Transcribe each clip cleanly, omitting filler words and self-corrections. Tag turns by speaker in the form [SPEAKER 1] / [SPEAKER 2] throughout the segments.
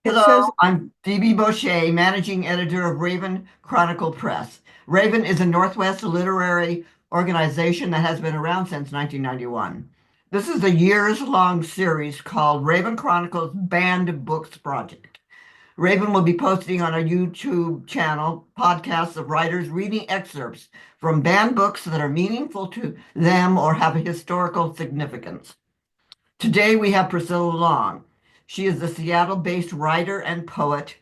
[SPEAKER 1] It
[SPEAKER 2] Hello,
[SPEAKER 1] says,
[SPEAKER 2] I'm Phoebe Boucher, managing editor of Raven Chronicle Press. Raven is a Northwest literary organization that has been around since 1991. This is a years-long series called Raven Chronicles Banned Books Project. Raven will be posting on our YouTube channel podcasts of writers reading excerpts from banned books that are meaningful to them or have a historical significance. Today we have Priscilla Long. She is a Seattle-based writer and poet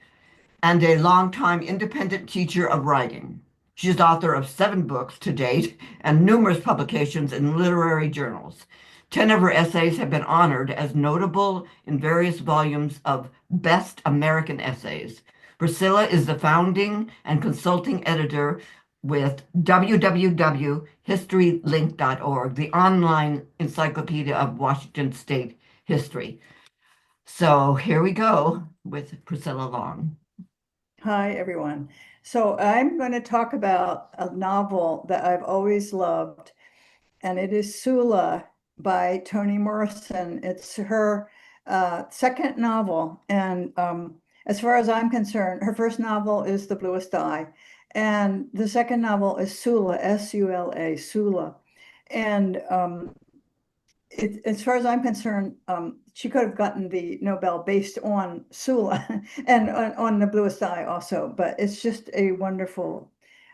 [SPEAKER 2] and a longtime independent teacher of writing. She is author of 7 books to date and numerous publications in literary journals. 10 of her essays have been honored as notable in various volumes of Best American Essays. Priscilla is the founding and consulting editor with www.historylink.org, the online encyclopedia of Washington State history. So here we go with Priscilla Long.
[SPEAKER 1] Hi, everyone. So I'm going to talk about a novel that I've always loved, and it is Sula by Toni Morrison. It's her second novel. And as far as I'm concerned, her first novel is The Bluest Eye. And the second novel is Sula, S-U-L-A, Sula. And as far as I'm concerned, she could have gotten the Nobel based on Sula and on The Bluest Eye also, but it's just a wonderful,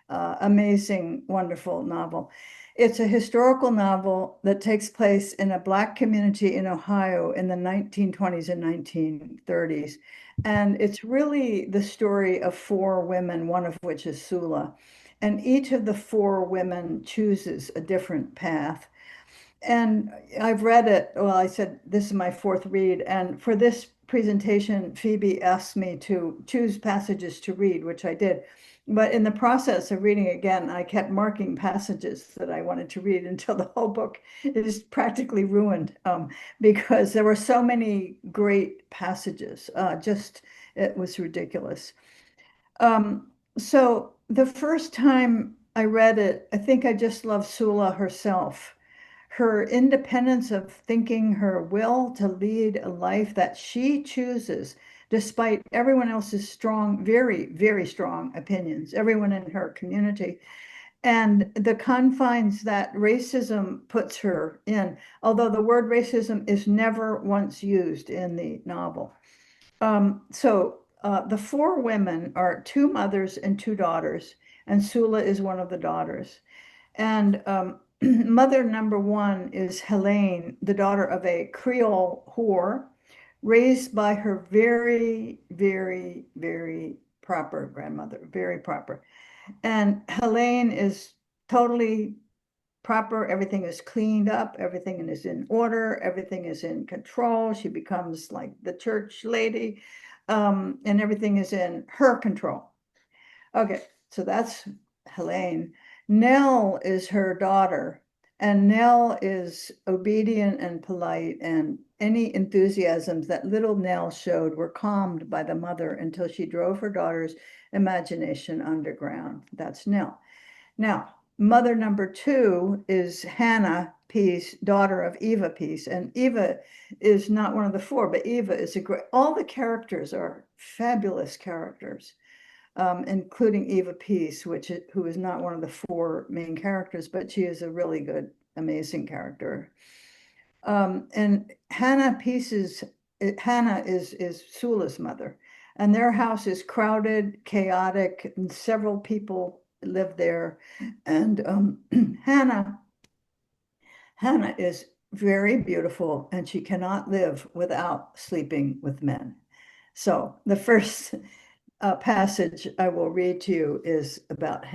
[SPEAKER 1] amazing, wonderful novel. It's a historical novel that takes place in a Black community in Ohio in the 1920s and 1930s. And it's really the story of 4 women, one of which is Sula. And each of the 4 women chooses a different path. And I've read it. Well, I said this is my fourth read. And for this presentation, Phoebe asked me to choose passages to read, which I did. But in the process of reading again, I kept marking passages that I wanted to read until the whole book is practically ruined because there were so many great passages. Just it was ridiculous. So the first time I read it, I think I just loved Sula herself, her independence of thinking, her will to lead a life that she chooses, despite everyone else's strong, very, very strong opinions, everyone in her community, and the confines that racism puts her in, although the word racism is never once used in the novel. The 4 women are 2 mothers and 2 daughters, and Sula is one of the daughters. And mother number 1 is Helene, the daughter of a Creole whore, raised by her very, very, very proper grandmother, very proper. And Helene is totally proper. Everything is cleaned up. Everything is in order. Everything is in control. She becomes like the church lady, and everything is in her control. Okay, so that's Helene. Nell is her daughter, and Nell is obedient and polite, and any enthusiasms that little Nell showed were calmed by the mother until she drove her daughter's imagination underground. That's Nell. Now, mother number 2 is Hannah Peace, daughter of Eva Peace. And Eva is not one of the 4, but Eva is a great, all the characters are fabulous characters, including Eva Peace, who is not one of the 4 main characters, but she is a really good, amazing character. And Hannah is Sula's mother, and their house is crowded, chaotic, and several people live there. And Hannah is very beautiful, and she cannot live without sleeping with men. So the first passage I will read to you is about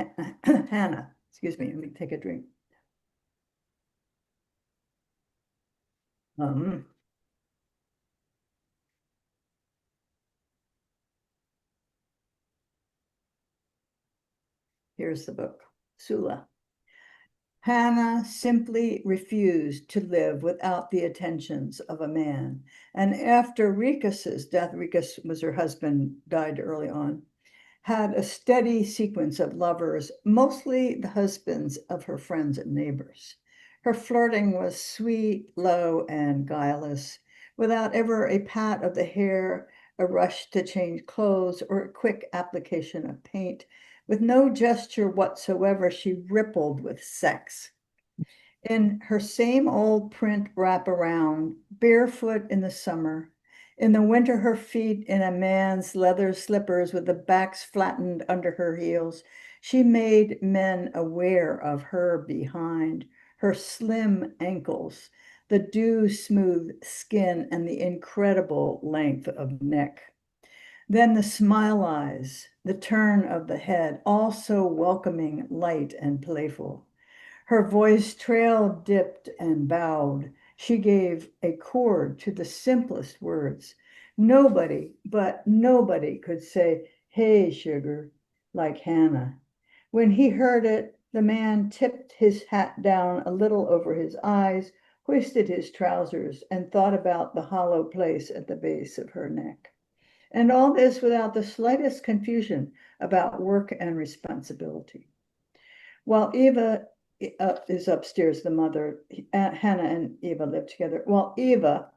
[SPEAKER 1] Hannah. Excuse me, let me take a drink. Um, Here's the book, Sula. Hannah simply refused to live without the attentions of a man. And after Ricus's death, Ricus was her husband, died early on, had a steady sequence of lovers, mostly the husbands of her friends and neighbors. Her flirting was sweet, low, and guileless, without ever a pat of the hair, a rush to change clothes, or a quick application of paint. With no gesture whatsoever, she rippled with sex. In her same old print wraparound, barefoot in the summer. In the winter, her feet in a man's leather slippers with the backs flattened under her heels. She made men aware of her behind, her slim ankles, the dew-smooth skin, and the incredible length of neck. Then the smile eyes, the turn of the head, all so welcoming, light, and playful. Her voice trailed, dipped, and bowed. She gave a chord to the simplest words. Nobody, but nobody could say, "Hey, sugar," like Hannah. When he heard it, the man tipped his hat down a little over his eyes, hoisted his trousers, and thought about the hollow place at the base of her neck. And all this without the slightest confusion about work and responsibility. While Eva is upstairs, the mother, Hannah and Eva live together. While Eva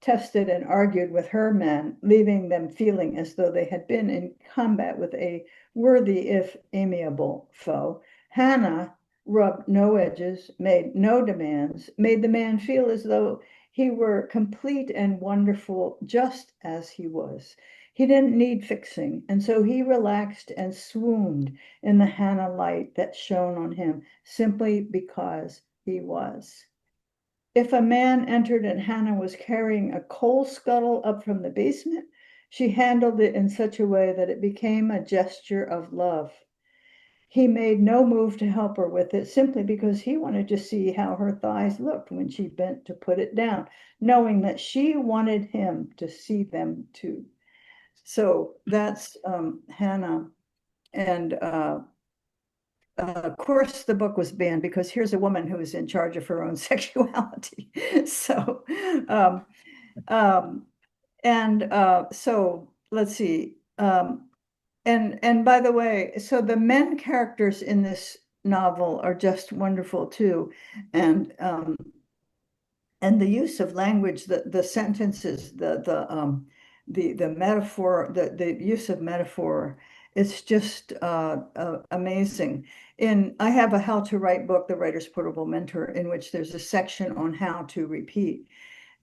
[SPEAKER 1] tested and argued with her men, leaving them feeling as though they had been in combat with a worthy, if amiable, foe, Hannah rubbed no edges, made no demands, made the man feel as though he were complete and wonderful just as he was. He didn't need fixing, and so he relaxed and swooned in the Hannah light that shone on him simply because he was. If a man entered and Hannah was carrying a coal scuttle up from the basement, she handled it in such a way that it became a gesture of love. He made no move to help her with it simply because he wanted to see how her thighs looked when she bent to put it down, knowing that she wanted him to see them too. So that's Hannah. And of course, the book was banned because here's a woman who is in charge of her own sexuality. So, um, um, so let's see. And by the way, so the men characters in this novel are just wonderful too, and the use of language, the sentences, the metaphor, the use of metaphor, it's just amazing. I have a How to Write book, The Writer's Portable Mentor, in which there's a section on how to repeat.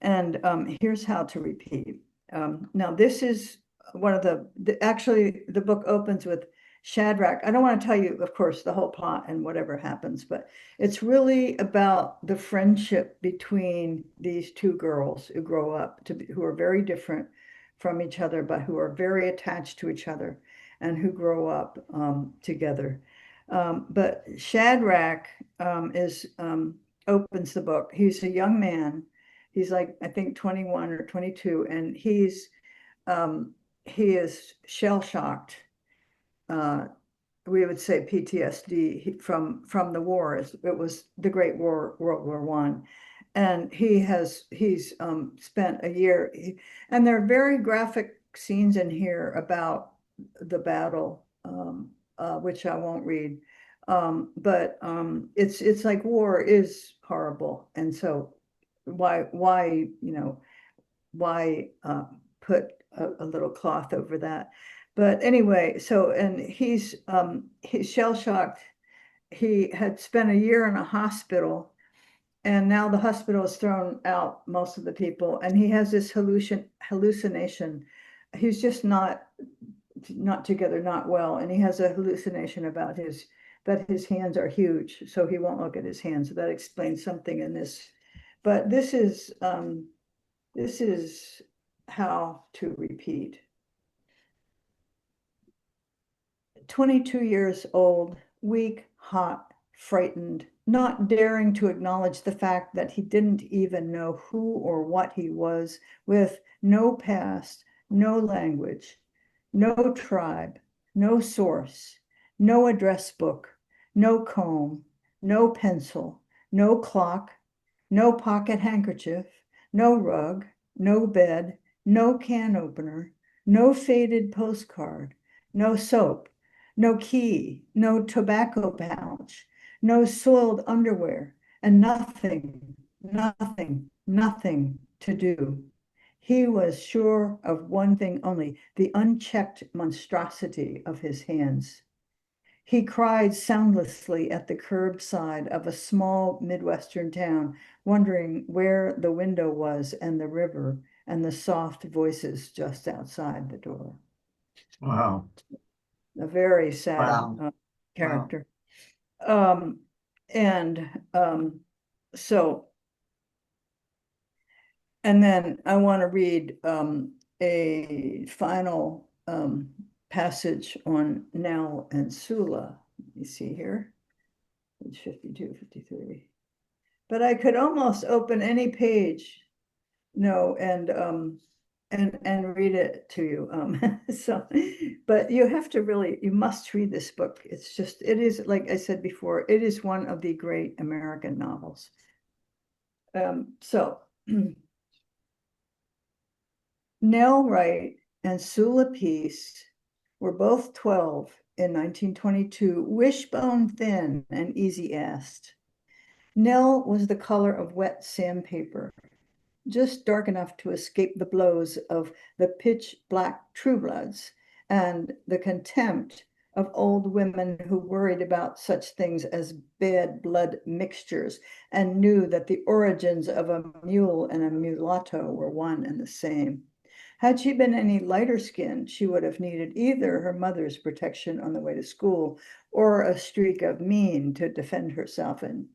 [SPEAKER 1] And here's how to repeat. Now, this is one of actually, the book opens with Shadrach. I don't want to tell you, of course, the whole plot and whatever happens, but it's really about the friendship between these two girls who grow up who are very different from each other, but who are very attached to each other and who grow up together. But Shadrach opens the book. He's a young man. He's like, I think 21 or 22, and he is shell-shocked. We would say PTSD from the war. It was the Great War, World War I. And he's spent a year, and there are very graphic scenes in here about the battle, which I won't read. But it's like war is horrible. And so why put a little cloth over that? But anyway, and he's shell-shocked. He had spent a year in a hospital, and now the hospital has thrown out most of the people, and he has this hallucination. He's just not together, not well, and he has a hallucination about that his hands are huge, so he won't look at his hands. So that explains something in this. But this is how to repeat. 22 years old, weak, hot, frightened, not daring to acknowledge the fact that he didn't even know who or what he was, with no past, no language, no tribe, no source, no address book, no comb, no pencil, no clock, no pocket handkerchief, no rug, no bed, no can opener, no faded postcard, no soap, no key, no tobacco pouch, no soiled underwear, and nothing to do. He was sure of one thing only, the unchecked monstrosity of his hands. He cried soundlessly at the curbside of a small Midwestern town, wondering where the window was and the river and the soft voices just outside the door.
[SPEAKER 2] Wow.
[SPEAKER 1] A very sad
[SPEAKER 2] Wow. Wow.
[SPEAKER 1] character. Um, and so, and then I want to read a final passage on Nell and Sula. Let me see here, page 52, 53. But I could almost open any page, no, and read it to you. So, but you have to really, you must read this book. It's just, it is, like I said before, it is one of the great American novels. So Nell Wright and Sula Peace were both 12 in 1922, wishbone thin and easy-assed. Nell was the color of wet sandpaper, just dark enough to escape the blows of the pitch black truebloods and the contempt of old women who worried about such things as bad blood mixtures and knew that the origins of a mule and a mulatto were one and the same. Had she been any lighter skinned, she would have needed either her mother's protection on the way to school or a streak of mean to defend herself, and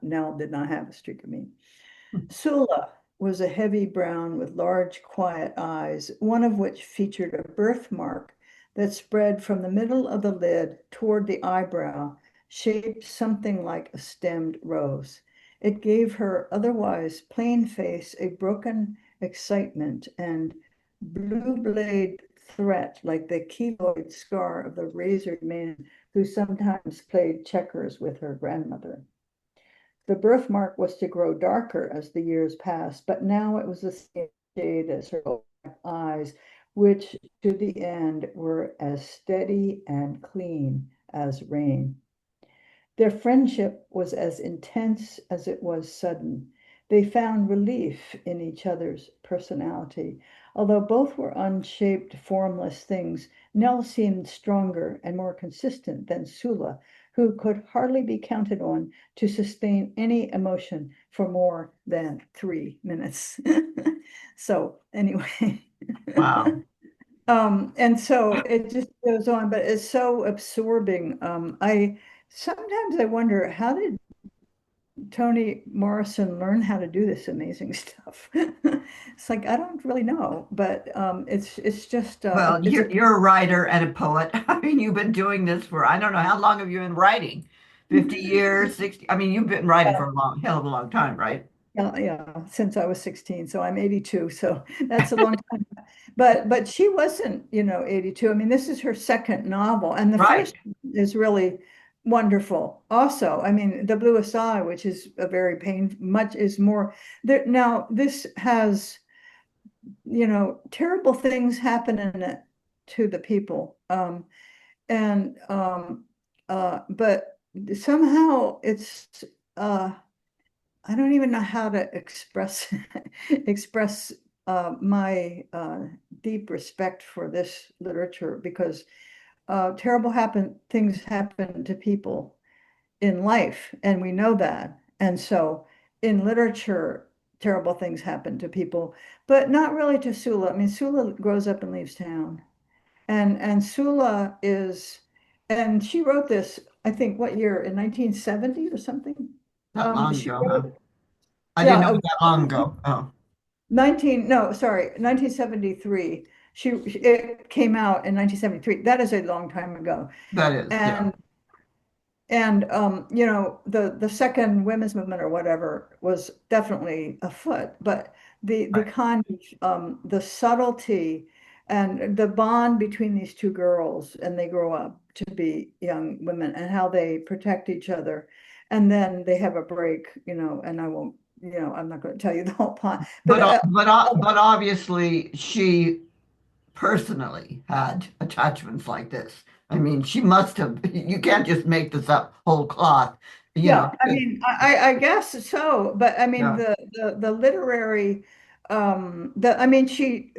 [SPEAKER 1] Nell did not have a streak of mean. Sula was a heavy brown with large, quiet eyes, one of which featured a birthmark that spread from the middle of the lid toward the eyebrow, shaped something like a stemmed rose. It gave her otherwise plain face a broken excitement and blue blade threat, like the keloid scar of the razored man who sometimes played checkers with her grandmother. The birthmark was to grow darker as the years passed, but now it was the same shade as her black eyes, which to the end were as steady and clean as rain. Their friendship was as intense as it was sudden. They found relief in each other's personality. Although both were unshaped, formless things, Nell seemed stronger and more consistent than Sula, who could hardly be counted on to sustain any emotion for more than 3 minutes. So anyway,
[SPEAKER 2] Wow.
[SPEAKER 1] and so it just goes on, but it's so absorbing. I sometimes I wonder, how did Toni Morrison learn how to do this amazing stuff? It's like I don't really know, but it's just
[SPEAKER 2] Well,
[SPEAKER 1] it's a
[SPEAKER 2] you're a writer and a poet. I mean, you've been doing this for, I don't know, how long have you been writing? 50 years, 60? I mean, you've been writing for a long, hell of a long time, right?
[SPEAKER 1] yeah, since I was 16, so I'm 82, so that's a long time. But she wasn't, 82. I mean, this is her second novel, and the
[SPEAKER 2] Right.
[SPEAKER 1] first is really wonderful. Also, I mean, The Bluest Eye, which is a very much is more there. Now, this has, terrible things happen in it to the people. And but somehow it's I don't even know how to express express my deep respect for this literature, because terrible things happen to people in life, and we know that. And so in literature, terrible things happen to people, but not really to Sula. I mean, Sula grows up and leaves town, and Sula is, and she wrote this, I think, what year, in 1970 or something.
[SPEAKER 2] That long
[SPEAKER 1] She
[SPEAKER 2] ago, huh?
[SPEAKER 1] wrote,
[SPEAKER 2] I didn't know
[SPEAKER 1] yeah,
[SPEAKER 2] it was that long ago. Oh,
[SPEAKER 1] 19, no, sorry, 1973. It came out in 1973. That is a long time ago.
[SPEAKER 2] that is, yeah.
[SPEAKER 1] And the second women's movement or whatever was definitely afoot, but the
[SPEAKER 2] Right.
[SPEAKER 1] kind of the subtlety and the bond between these two girls, and they grow up to be young women, and how they protect each other, and then they have a break, and I won't, I'm not going to tell you the whole plot, but
[SPEAKER 2] But obviously she personally had attachments like this. I mean, she must have. You can't just make this up whole cloth, you know.
[SPEAKER 1] yeah, I mean, I guess so, but I mean,
[SPEAKER 2] Yeah,
[SPEAKER 1] the literary I mean, she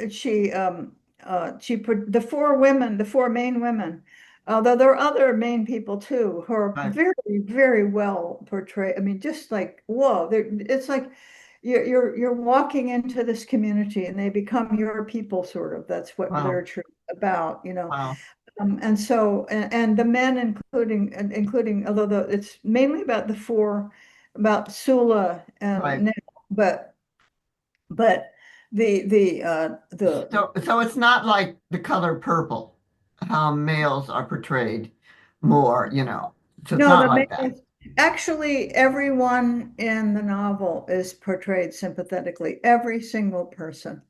[SPEAKER 1] put the four women, the four main women, although there are other main people too, who are
[SPEAKER 2] Right.
[SPEAKER 1] very, very well portrayed. I mean, just like, whoa, it's like you're walking into this community and they become your people, sort of. That's what
[SPEAKER 2] Wow.
[SPEAKER 1] literature is about, you know.
[SPEAKER 2] Wow.
[SPEAKER 1] And so, and the men, including, although it's mainly about the four, about Sula and
[SPEAKER 2] Right.
[SPEAKER 1] Nick, but the
[SPEAKER 2] So it's not like the color purple, how males are portrayed more, you know. So it's
[SPEAKER 1] no,
[SPEAKER 2] not like that.
[SPEAKER 1] actually everyone in the novel is portrayed sympathetically, every single person.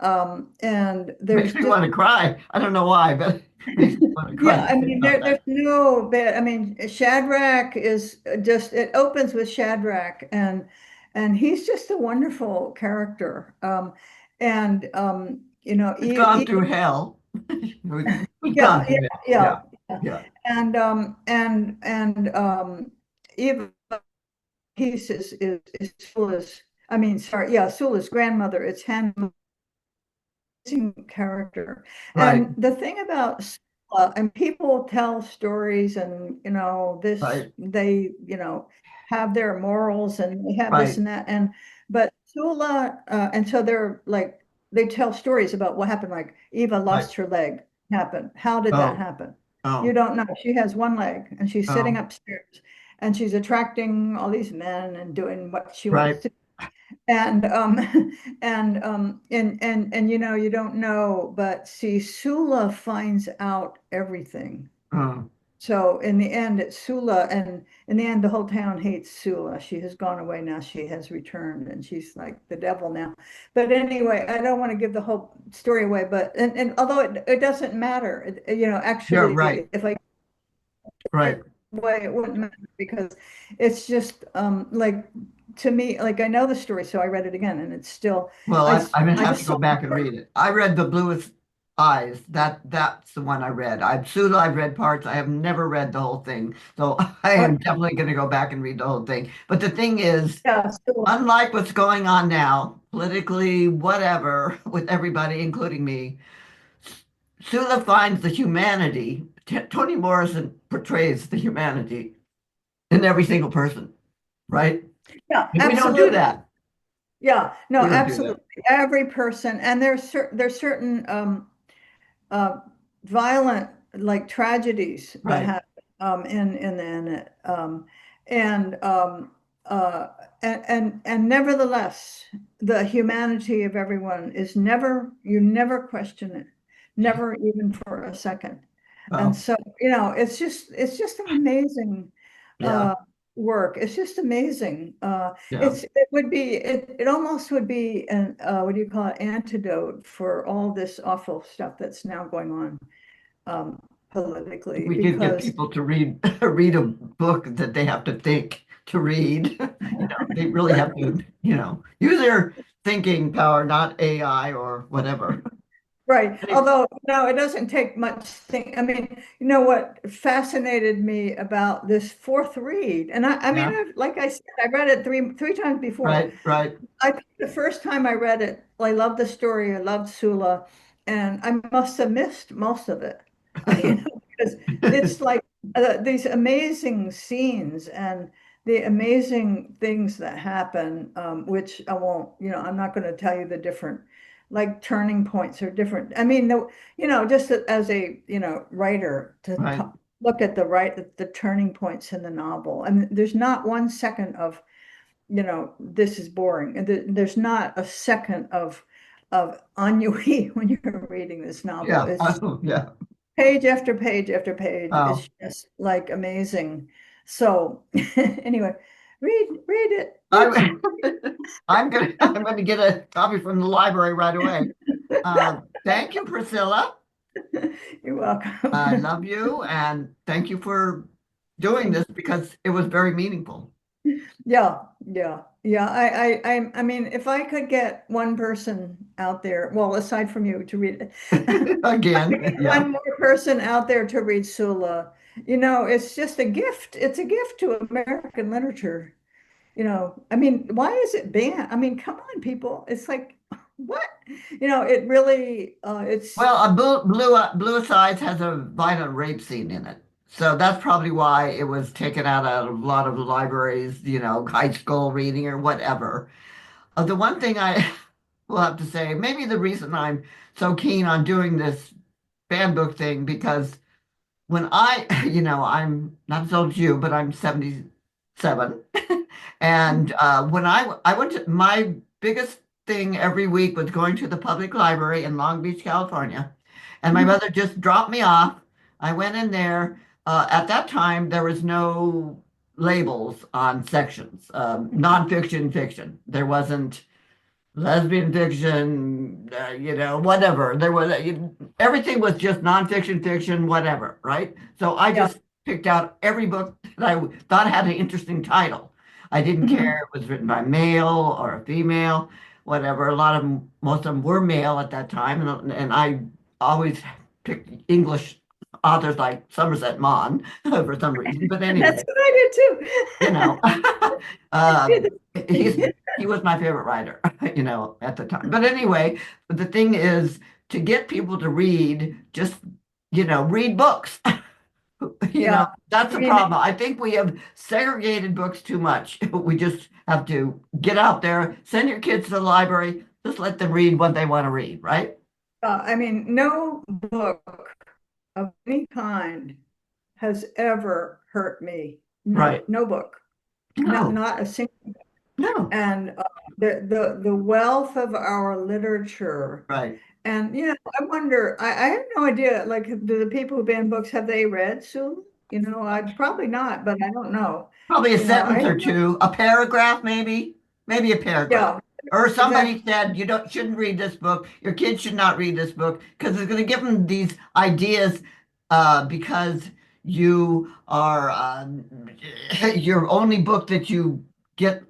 [SPEAKER 1] And
[SPEAKER 2] Makes
[SPEAKER 1] there's
[SPEAKER 2] me
[SPEAKER 1] just,
[SPEAKER 2] want to cry. I don't know why, but it makes me want to cry
[SPEAKER 1] yeah,
[SPEAKER 2] to
[SPEAKER 1] I
[SPEAKER 2] think
[SPEAKER 1] mean,
[SPEAKER 2] about
[SPEAKER 1] there's
[SPEAKER 2] that.
[SPEAKER 1] no bad. I mean, Shadrach is just, it opens with Shadrach, and he's just a wonderful character. And you know,
[SPEAKER 2] He's gone through hell. He's
[SPEAKER 1] yeah,
[SPEAKER 2] gone
[SPEAKER 1] yeah,
[SPEAKER 2] through it.
[SPEAKER 1] yeah,
[SPEAKER 2] Yeah.
[SPEAKER 1] yeah.
[SPEAKER 2] Yeah.
[SPEAKER 1] And even he's is Sula's, I mean, sorry, yeah, Sula's grandmother. It's Hannah, character.
[SPEAKER 2] Right.
[SPEAKER 1] And the thing about and people tell stories, and this,
[SPEAKER 2] Right.
[SPEAKER 1] they have their morals, and they have this
[SPEAKER 2] Right.
[SPEAKER 1] and that, and but Sula, and so they're like, they tell stories about what happened, like Eva
[SPEAKER 2] Right.
[SPEAKER 1] lost her leg. Happened. How did that
[SPEAKER 2] Oh.
[SPEAKER 1] happen? You
[SPEAKER 2] Oh.
[SPEAKER 1] don't know. She has one leg and she's sitting
[SPEAKER 2] Oh.
[SPEAKER 1] upstairs and she's attracting all these men and doing what she wants
[SPEAKER 2] Right.
[SPEAKER 1] to, and you don't know, but see, Sula finds out everything.
[SPEAKER 2] Oh.
[SPEAKER 1] So in the end, it's Sula, and in the end, the whole town hates Sula. She has gone away now. She has returned, and she's like the devil now. But anyway, I don't want to give the whole story away. But and although it doesn't matter,
[SPEAKER 2] Yeah.
[SPEAKER 1] actually,
[SPEAKER 2] Right.
[SPEAKER 1] if I
[SPEAKER 2] Right.
[SPEAKER 1] it way, it wouldn't matter, because it's just like, to me, like, I know the story, so I read it again, and it's still,
[SPEAKER 2] Well, I'm gonna
[SPEAKER 1] I
[SPEAKER 2] have to
[SPEAKER 1] just
[SPEAKER 2] go
[SPEAKER 1] saw
[SPEAKER 2] back and read it. I read The Bluest Eyes. That's the one I read. Sula, I've read parts. I have never read the whole thing. So I am definitely gonna go back and read the whole thing. But the thing is,
[SPEAKER 1] yeah, so,
[SPEAKER 2] unlike what's going on now, politically, whatever, with everybody, including me, Sula finds the humanity. Toni Morrison portrays the humanity in every single person, right?
[SPEAKER 1] yeah,
[SPEAKER 2] And we don't do
[SPEAKER 1] absolutely,
[SPEAKER 2] that.
[SPEAKER 1] yeah, no,
[SPEAKER 2] We don't do
[SPEAKER 1] absolutely,
[SPEAKER 2] that.
[SPEAKER 1] every person, and there's certain uh, violent, like, tragedies that
[SPEAKER 2] Right,
[SPEAKER 1] happen, in it, and um, uh, and nevertheless, the humanity of everyone is never, you never question it, never even for a second. And
[SPEAKER 2] well,
[SPEAKER 1] so, it's just an amazing
[SPEAKER 2] yeah,
[SPEAKER 1] uh, work. It's just amazing.
[SPEAKER 2] yeah.
[SPEAKER 1] It almost would be an, what do you call it, antidote for all this awful stuff that's now going on,
[SPEAKER 2] If
[SPEAKER 1] politically,
[SPEAKER 2] we could get
[SPEAKER 1] because
[SPEAKER 2] people to read read a book that they have to think to read, they really have to, use their thinking power, not AI or whatever.
[SPEAKER 1] right.
[SPEAKER 2] Any-
[SPEAKER 1] Although, no, it doesn't take much think. I mean, you know what fascinated me about this fourth read, and I mean,
[SPEAKER 2] Yeah,
[SPEAKER 1] like I said, I read it three times before.
[SPEAKER 2] right, right,
[SPEAKER 1] I think the first time I read it, I loved the story, I loved Sula, and I must have missed most of it, because it's like, these amazing scenes and the amazing things that happen, which I won't, I'm not going to tell you the different, like, turning points are different. I mean, just as a, writer, to
[SPEAKER 2] right.
[SPEAKER 1] look at the turning points in the novel. I mean, there's not 1 second of, this is boring. And there's not a second of ennui when you're reading this novel.
[SPEAKER 2] Yeah,
[SPEAKER 1] It's
[SPEAKER 2] yeah.
[SPEAKER 1] page after page after page.
[SPEAKER 2] Oh,
[SPEAKER 1] It's just like amazing. So anyway, read it. It's
[SPEAKER 2] I'm I'm gonna get a copy from the library right away. Thank you, Priscilla.
[SPEAKER 1] You're
[SPEAKER 2] I
[SPEAKER 1] welcome.
[SPEAKER 2] love you, and thank you for doing this because it was very meaningful.
[SPEAKER 1] Yeah, yeah, yeah. I mean, if I could get one person out there, well, aside from you, to read it,
[SPEAKER 2] Again, yeah,
[SPEAKER 1] one more person out there to read Sula, it's just a gift. It's a gift to American literature. I mean, why is it banned? I mean, come on, people. It's like, what? It really, it's,
[SPEAKER 2] Well, a Blue Asides has a violent rape scene in it. So that's probably why it was taken out of a lot of the libraries, high school reading or whatever. The one thing I will have to say, maybe the reason I'm so keen on doing this banned book thing, because when I'm not as old as you, but I'm 77. And when I went to my biggest thing every week was going to the public library in Long Beach, California. And my mother just dropped me off. I went in there. At that time, there was no labels on sections, nonfiction, fiction. There wasn't lesbian fiction, whatever. There was everything was just nonfiction, fiction, whatever, right? So I
[SPEAKER 1] yeah.
[SPEAKER 2] just picked out every book that I thought had an interesting title. I didn't
[SPEAKER 1] Mhm.
[SPEAKER 2] care if it was written by male or a female, whatever. A lot of them, most of them were male at that time, and I always picked English authors like Somerset Maugham for some reason. But
[SPEAKER 1] That's
[SPEAKER 2] anyway,
[SPEAKER 1] what I
[SPEAKER 2] you know,
[SPEAKER 1] did
[SPEAKER 2] um, he's
[SPEAKER 1] too.
[SPEAKER 2] he was my favorite writer, at the time. But anyway, the thing is to get people to read, just, read books.
[SPEAKER 1] Yeah.
[SPEAKER 2] That's
[SPEAKER 1] I
[SPEAKER 2] the
[SPEAKER 1] mean,
[SPEAKER 2] problem. I think we have segregated books too much. We just have to get out there, send your kids to the library, just let them read what they want to read, right?
[SPEAKER 1] no book of any kind has ever hurt me. No,
[SPEAKER 2] Right.
[SPEAKER 1] no book, not
[SPEAKER 2] No,
[SPEAKER 1] not a single.
[SPEAKER 2] no.
[SPEAKER 1] And the wealth of our literature,
[SPEAKER 2] Right.
[SPEAKER 1] and I wonder. I have no idea. Like, do the people who ban books, have they read Sula? I probably not, but I don't know.
[SPEAKER 2] Probably a
[SPEAKER 1] I
[SPEAKER 2] sentence
[SPEAKER 1] have
[SPEAKER 2] or two, a paragraph maybe a paragraph.
[SPEAKER 1] yeah,
[SPEAKER 2] Or somebody
[SPEAKER 1] exactly.
[SPEAKER 2] said you shouldn't read this book. Your kids should not read this book because it's going to give them these ideas because you are your only book that you get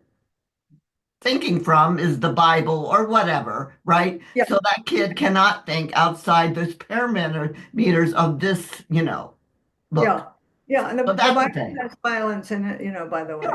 [SPEAKER 2] thinking from is the Bible or whatever, right?
[SPEAKER 1] Yeah,
[SPEAKER 2] So that kid cannot think outside those parameters of this, book.
[SPEAKER 1] yeah, yeah. And
[SPEAKER 2] So
[SPEAKER 1] the
[SPEAKER 2] that's the
[SPEAKER 1] Bible
[SPEAKER 2] thing.
[SPEAKER 1] has violence in it, by the way.